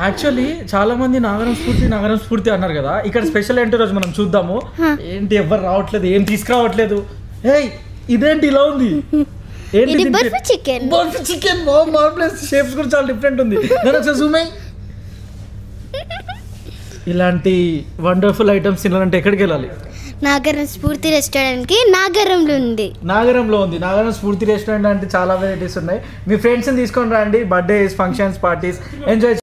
Actually చాలా మంది నగరం స్ఫూర్తి అన్నారు కదా, ఇక్కడ స్పెషల్ ఏంటో రోజు మనం చూద్దాము. ఏంటి ఎవరు రావట్లేదు, ఏం తీసుకురావట్లేదు. ఏయ్ ఇదేంటి ఇలా ఉంది, ఏంటి బర్ఫీ చికెన్. మార్వెలస్, షేప్స్ కూడా చాలా డిఫరెంట్ ఉంది. నేను ఒకసారి జూమ్ అయ్యి ఇలాంటి వండర్ఫుల్ ఐటమ్స్ తినాలంటే ఎక్కడికి వెళ్ళాలి? నాగరం స్ఫూర్తి రెస్టారెంట్ కి నాగరంలో ఉంది. నాగరం స్ఫూర్తి రెస్టారెంట్ అంటే చాలా వెరైటీస్ ఉన్నాయి. మీ ఫ్రెండ్స్ని తీసుకొని రండి. Birthdays, functions, parties enjoy